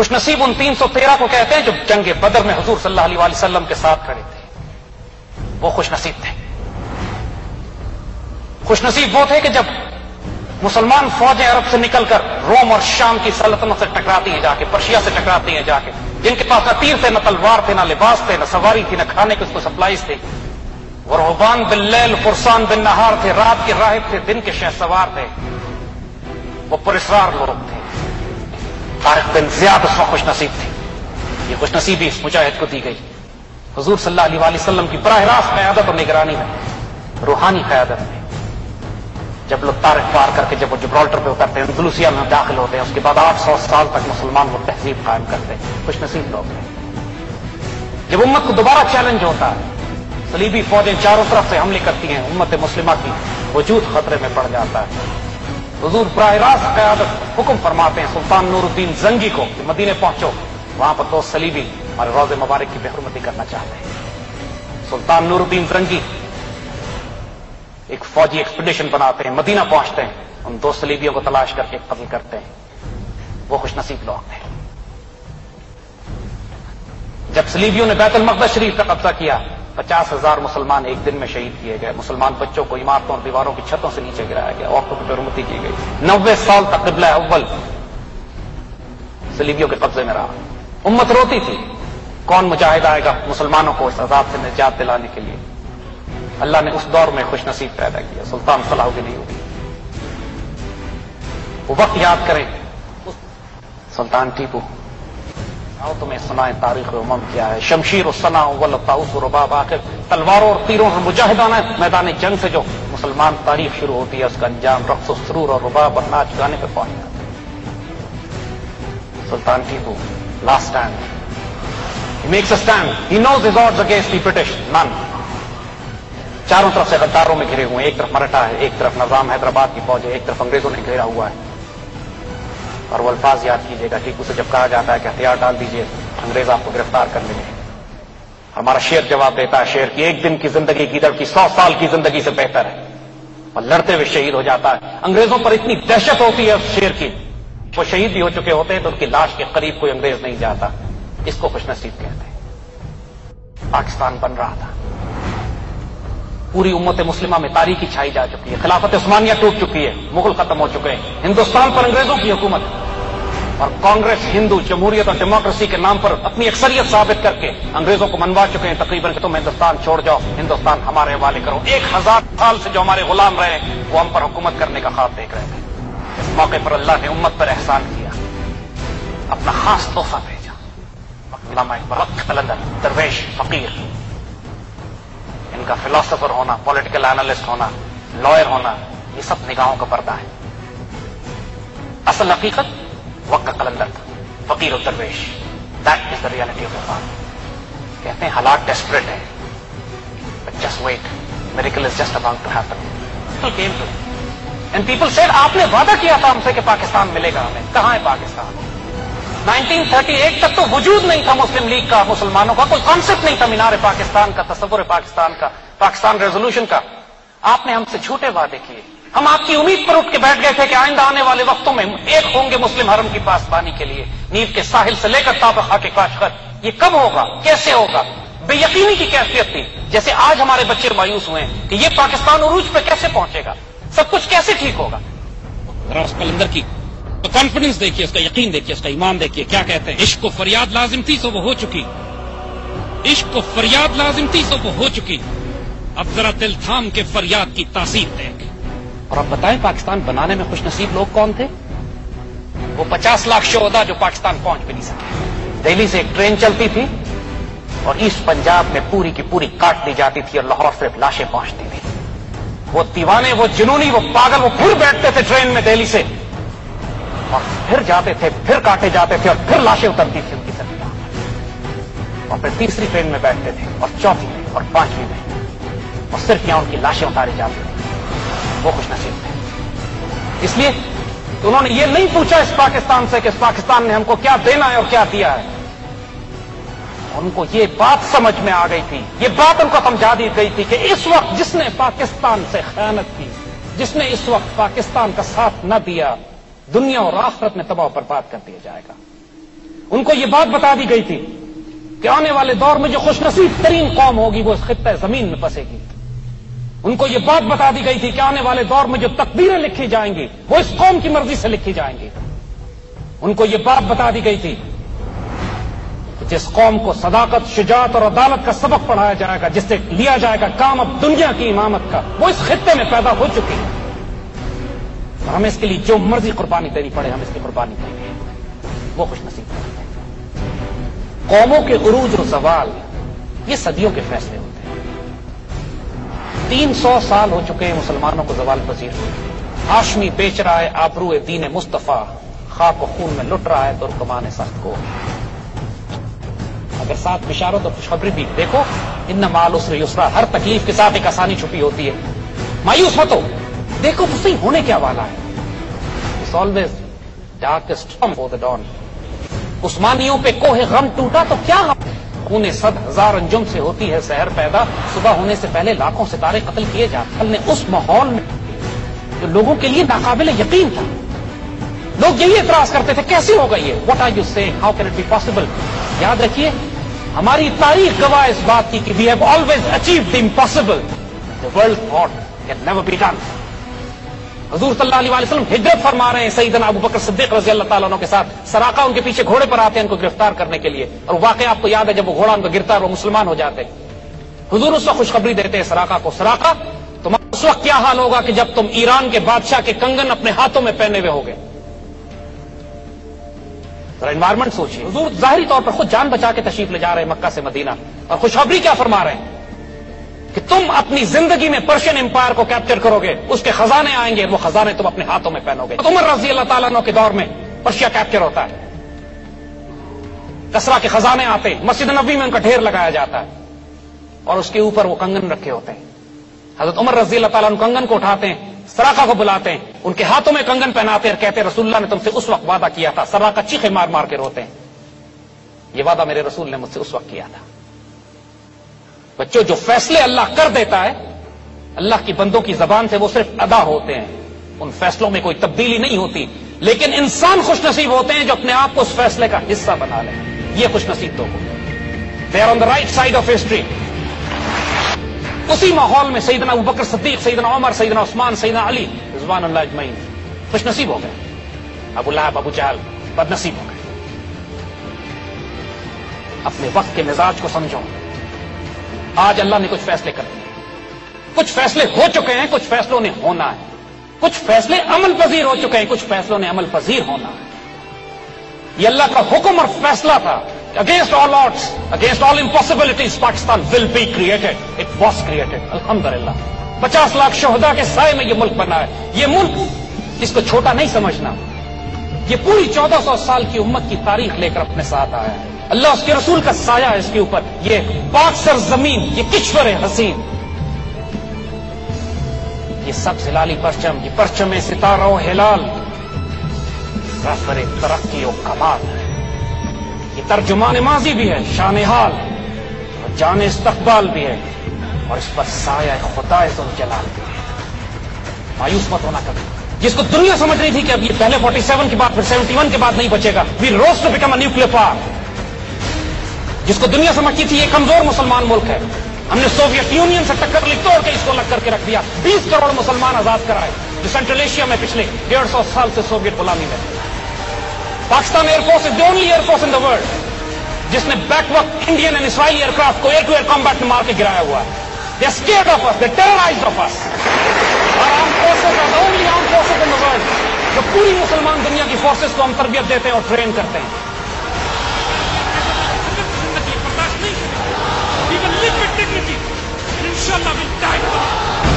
خوش نصیب ان 313 کو کہتے ہیں جو جنگ بدر میں حضور صلی اللہ علیہ وسلم کے ساتھ کھڑے تھے، وہ خوش نصیب تھے۔ خوش نصیب وہ تھے کہ جب مسلمان فوجیں عرب سے نکل کر روم اور شام کی سلطنت سے ٹکراتی ہیں جا کے، پرشیا سے ٹکراتی ہیں جا کے، جن کے پاس نہ تیر تھے، نہ تلوار تھے، نہ لباس تھے، نہ سواری تھی، نہ کھانے کے اس کو سپلائیز تھے، وہ رہبان باللیل فرسان بالنہار تھے، رات کے راہب تھے، دن کے شہ سوار تھے، وہ پراسرار لوگ تھے۔ طارق بن زیاد اس وقت خوش نصیب تھے۔ یہ خوش نصیبی اس مجاہد کو دی گئی حضور صلی اللہ علیہ وسلم کی براہ راست قیادت اور نگرانی میں، روحانی قیادت میں۔ جب لوگ طارق پار کر کے جب وہ جبرالٹر پہ اترتے ہیں، اندلسیہ میں داخل ہوتے ہیں، اس کے بعد 800 سال تک مسلمان وہ تہذیب قائم کرتے ہیں، خوش نصیب لوگ ہیں۔ جب امت کو دوبارہ چیلنج ہوتا ہے، صلیبی فوجیں چاروں طرف سے حملے کرتی ہیں، امت مسلمہ کی وجود خطرے میں پڑ جاتا ہے، حضور براہ راست قیادت حکم فرماتے ہیں سلطان نور الدین زنگی کو کہ مدینے پہنچو، وہاں پر دو صلیبی ہمارے روضے مبارک کی بے حرمتی کرنا چاہتے ہیں۔ سلطان نور الدین زنگی ایک فوجی ایکسپیڈیشن بناتے ہیں، مدینہ پہنچتے ہیں، ان دو صلیبیوں کو تلاش کر کے قتل کرتے ہیں، وہ خوش نصیب لوگ ہیں۔ جب صلیبیوں نے بیت المقدس شریف پہ قبضہ کیا، 50,000 مسلمان ایک دن میں شہید کیے گئے، مسلمان بچوں کو عمارتوں اور دیواروں کی چھتوں سے نیچے گرایا گیا، عورتوں کی بے حرمتی کی گئی، 90 سال تک قبلہ اول صلیبیوں کے قبضے میں رہا۔ امت روتی تھی، کون مجاہد آئے گا مسلمانوں کو اس عذاب سے نجات دلانے کے لیے؟ اللہ نے اس دور میں خوش نصیب پیدا کیا، سلطان صلاح الدین ایوبی۔ وہ وقت یاد کریں، سلطان ٹیپو، آؤ تمہیں سنائیں تاریخ امم کیا ہے، شمشیر و ثنا والطاؤس و رباب، آخر تلواروں اور تیروں اور مجاہدانہ میدان جنگ سے جو مسلمان تاریخ شروع ہوتی ہے، اس کا انجام رقص و سرور اور رباب اور ناچ گانے پہ پہنچ جاتا ہے۔ Sultan Tipu last stand, he makes a stand, he knows his odds against the British, none۔ چاروں طرف سے غداروں میں گھرے ہوئے ہیں، ایک طرف مرٹھا ہے، ایک طرف نظام حیدرآباد کی فوج ہے، ایک طرف انگریزوں نے گھیرا ہوا ہے۔ اور وہ الفاظ یاد کیجیے گا، ٹیپو سے جب کہا جاتا ہے کہ ہتھیار ڈال دیجیے انگریز آپ کو گرفتار کر لیں گے، ہمارا شیر جواب دیتا ہے، شیر کی ایک دن کی زندگی گیدڑ کی 100 سال کی زندگی سے بہتر ہے، اور لڑتے ہوئے شہید ہو جاتا ہے۔ انگریزوں پر اتنی دہشت ہوتی ہے اس شیر کی، وہ شہید بھی ہو چکے ہوتے ہیں تو ان کی لاش کے قریب کوئی انگریز نہیں جاتا۔ اس کو خوش نصیب کہتے ہیں۔ پاکستان بن رہا تھا، پوری امت مسلمہ میں تاریخی چھائی جا چکی ہے، خلافت عثمانیہ ٹوٹ چکی ہے، مغل ختم ہو چکے ہیں، ہندوستان پر انگریزوں کی حکومت، اور کانگریس ہندو جمہوریت اور ڈیموکریسی کے نام پر اپنی اکثریت ثابت کر کے انگریزوں کو منوا چکے ہیں تقریباً کہ تم ہندوستان چھوڑ جاؤ، ہندوستان ہمارے حوالے کرو۔ 1000 سال سے جو ہمارے غلام رہے وہ ہم پر حکومت کرنے کا خواب دیکھ رہے تھے۔ اس موقع پر اللہ نے امت پر احسان کیا، اپنا خاص تحفہ بھیجا، علامہ اقبال، قلندر، درویش، فقیر، ان کا فلاسفر ہونا، پولیٹیکل اینالسٹ ہونا، لائر ہونا، یہ سب نگاہوں کا پردہ ہے۔ اصل حقیقت وقت کا قلندر تھا، فقیر و درویش، that is the reality of the. کہتے ہیں حالات ڈیسپریٹ ہے، but just wait, miracle is just about to happen. People came to and people said آپ نے وعدہ کیا تھا ہم سے کہ پاکستان ملے گا ہمیں، کہاں ہے پاکستان؟ 1938 تک تو وجود نہیں تھا مسلم لیگ کا، مسلمانوں کا کوئی کانسیپٹ نہیں تھا مینار پاکستان کا، تصور پاکستان کا، پاکستان ریزولوشن کا۔ آپ نے ہم سے جھوٹے وعدے کیے، ہم آپ کی امید پر اٹھ کے بیٹھ گئے تھے کہ آئندہ آنے والے وقتوں میں ایک ہوں گے مسلم حرم کی پاسبانی کے لیے، نیل کے ساحل سے لے کر تابخا کے کاشغر۔ یہ کب ہوگا، کیسے ہوگا؟ بے یقینی کی کیفیت تھی، جیسے آج ہمارے بچے مایوس ہوئے ہیں کہ یہ پاکستان عروج پہ کیسے پہنچے گا، سب کچھ کیسے ٹھیک ہوگا۔ ذرا اس قلندر کی کانفیڈنس دیکھیے، اس کا یقین دیکھیے، اس کا ایمان دیکھیے، کیا کہتے ہیں؟ عشق و فریاد لازم تھی سو وہ ہو چکی، عشق و فریاد لازم تھی سو وہ ہو چکی، اب ذرا دل تھام کے فریاد کی تاثیر دیکھ۔ اور اب بتائیں پاکستان بنانے میں خوش نصیب لوگ کون تھے؟ وہ 50 لاکھ شہداء جو پاکستان پہنچ بھی نہیں سکے۔ دہلی سے ایک ٹرین چلتی تھی اور ایسٹ پنجاب میں پوری کی پوری کاٹ دی جاتی تھی اور لاہور صرف لاشیں پہنچتی تھی۔ وہ دیوانے، وہ جنونی، وہ پاگل، وہ پھر بیٹھتے تھے ٹرین میں دہلی سے اور پھر جاتے تھے، پھر کاٹے جاتے تھے اور پھر لاشیں اترتی تھی ان کی زمین، اور پھر تیسری ٹرین میں بیٹھتے تھے اور چوتھی میں اور پانچویں میں، اور صرف یہاں ان کی لاشیں اتاری جاتی تھیں۔ وہ خوش نصیب تھے۔ اس لیے تو انہوں نے یہ نہیں پوچھا اس پاکستان سے کہ اس پاکستان نے ہم کو کیا دینا ہے اور کیا دیا ہے، ان کو یہ بات سمجھ میں آ گئی تھی، یہ بات ان کو سمجھا دی گئی تھی کہ اس وقت جس نے پاکستان سے خیانت کی، جس نے اس وقت پاکستان کا ساتھ نہ دیا، دنیا اور آخرت میں تباہ و برباد کر دیا جائے گا۔ ان کو یہ بات بتا دی گئی تھی کہ آنے والے دور میں جو خوش نصیب ترین قوم ہوگی وہ اس خطہ زمین میں بسے گی. ان کو یہ بات بتا دی گئی تھی کہ آنے والے دور میں جو تقدیریں لکھی جائیں گی وہ اس قوم کی مرضی سے لکھی جائیں گی. ان کو یہ بات بتا دی گئی تھی کہ جس قوم کو صداقت، شجاعت اور عدالت کا سبق پڑھایا جائے گا، جس سے لیا جائے گا کام اب دنیا کی امامت کا، وہ اس خطے میں پیدا ہو چکی ہے. اور ہمیں اس کے لیے جو مرضی قربانی دینی پڑے ہم اس کی قربانی دیں گے. وہ خوش نصیب ہیں. قوموں کے عروج و زوال یہ صدیوں کے فیصلے ہوتے ہیں. 300 سال ہو چکے ہیں مسلمانوں کو زوال پذیر ہوئے. ہاشمی بیچ رہا ہے آبروئے دین مصطفیٰ، خاک و خون میں لٹ رہا ہے ترکمان سخت کو. اگر ساتھ بشارت اور خوشخبری بھی دیکھو، ان مع العسر یسرا، ہر تکلیف کے ساتھ ایک آسانی چھپی ہوتی ہے. مایوس مت ہو، دیکھو تو صحیح ہونے کیا والا ہے. It's always darkest for the dawn. عثمانیوں پہ کوہ غم ٹوٹا تو کیا غم، خون 100,000 انجم سے ہوتی ہے سحر پیدا، صبح ہونے سے پہلے لاکھوں ستارے قتل کیے جاتے ہیں. اس ماحول میں جو لوگوں کے لیے ناقابل یقین تھا، لوگ یہی اعتراض کرتے تھے کیسے ہوگا یہ، what are you seeing, how can it be possible. یاد رکھیے ہماری تاریخ گواہ اس بات کی کہ we have always achieved the impossible. The world that can never be done. حضور صلی اللہ علیہ وسلم ہجرت فرما رہے ہیں سیدنا ابو بکر صدیق رضی اللہ تعالیٰ عنہ کے ساتھ. سراقہ ان کے پیچھے گھوڑے پر آتے ہیں ان کو گرفتار کرنے کے لیے، اور واقعہ آپ کو یاد ہے جب وہ گھوڑا ان کو گرتا ہے وہ مسلمان ہو جاتے ہیں. حضور اس وقت خوشخبری دیتے ہیں سراقہ کو، سراقہ تمہارا اس وقت کیا حال ہوگا کہ جب تم ایران کے بادشاہ کے کنگن اپنے ہاتھوں میں پہنے ہوئے ہوگے. ذرا انوائرمنٹ سوچیے. حضور ظاہری طور پر خود جان بچا کے تشریف لے جا رہے ہیں مکہ سے مدینہ، اور خوشخبری کیا فرما رہے ہیں کہ تم اپنی زندگی میں پرشین امپائر کو کیپچر کرو گے، اس کے خزانے آئیں گے، وہ خزانے تم اپنے ہاتھوں میں پہنو گے. عمر رضی اللہ تعالیٰ عنہ کے دور میں پرشیا کیپچر ہوتا ہے، کسرا کے خزانے آتے ہیں، مسجد نبوی میں ان کا ڈھیر لگایا جاتا ہے اور اس کے اوپر وہ کنگن رکھے ہوتے ہیں. حضرت عمر رضی اللہ تعالیٰ عنہ کنگن کو اٹھاتے ہیں، سراقہ کو بلاتے ہیں، ان کے ہاتھوں میں کنگن پہناتے ہیں اور کہتے ہیں رسول اللہ نے تم سے اس وقت وعدہ کیا تھا. سراقہ چیخے مار مار کے روتے ہیں، یہ وعدہ میرے رسول نے مجھ سے اس وقت کیا تھا. بچوں جو فیصلے اللہ کر دیتا ہے اللہ کی بندوں کی زبان سے وہ صرف ادا ہوتے ہیں، ان فیصلوں میں کوئی تبدیلی نہیں ہوتی. لیکن انسان خوش نصیب ہوتے ہیں جو اپنے آپ کو اس فیصلے کا حصہ بنا لیں. یہ خوش نصیب تو they are on the right side of history. اسی ماحول میں سیدنا ابو بکر صدیق، سیدنا عمر، سیدنا عثمان، سیدنا علی رضوان اللہ اجمعین خوش نصیب ہو گئے. ابو لہب، ابو جہل بد نصیب ہو گئے. اپنے وقت کے مزاج کو سمجھو. آج اللہ نے کچھ فیصلے کر دیے، کچھ فیصلے ہو چکے ہیں، کچھ فیصلوں نے ہونا ہے. کچھ فیصلے عمل پذیر ہو چکے ہیں، کچھ فیصلوں نے عمل پذیر ہونا ہے. یہ اللہ کا حکم اور فیصلہ تھا. Against all odds, against all impossibilities, Pakistan will be created. It was created. الحمدللہ 50 لاکھ شہداء کے سائے میں یہ ملک بنا ہے. یہ ملک اس کو چھوٹا نہیں سمجھنا، یہ پوری 1400 سال کی امت کی تاریخ لے کر اپنے ساتھ آیا ہے. اللہ اس کے رسول کا سایہ ہے اس کے اوپر. یہ پاک سرزمین، یہ کشور حسین، یہ سب ہلالی پرچم، یہ پرچم ستارہ و ہلال، رہبر ترقی و کمال ہے. یہ ترجمان ماضی بھی ہے، شان حال اور جان استقبال بھی ہے، اور اس پر سایہ خدا ذوالجلال بھی ہے. مایوس مت ہونا کبھی. جس کو دنیا سمجھ رہی تھی کہ اب یہ پہلے 47 کے بعد پھر 71 کے بعد نہیں بچے گا، we rose to become a nuclear power. جس کو دنیا سمجھتی تھی یہ کمزور مسلمان ملک ہے، ہم نے سوویت یونین سے ٹکر لی، توڑ کے اس کو لگ کر کے رکھ دیا. 20 کروڑ مسلمان آزاد کرائے جو سینٹرل ایشیا میں پچھلے 150 سال سے سوویت غلامی میں. Pakistan air force is the only air force in the world جس نے بیک وقت Indian and Israeli aircraft کو ایئر ٹو ایئر کمبیٹ میں مار کے گرایا ہوا ہے. They are scared of us, they terrorized of us. اور arm forces are the only arm forces in the world جو پوری مسلمان دنیا کی فورسز کو ہم تربیت دیتے ہیں اور ٹرین کرتے ہیں. We will live with dignity, and inshallah we'll die.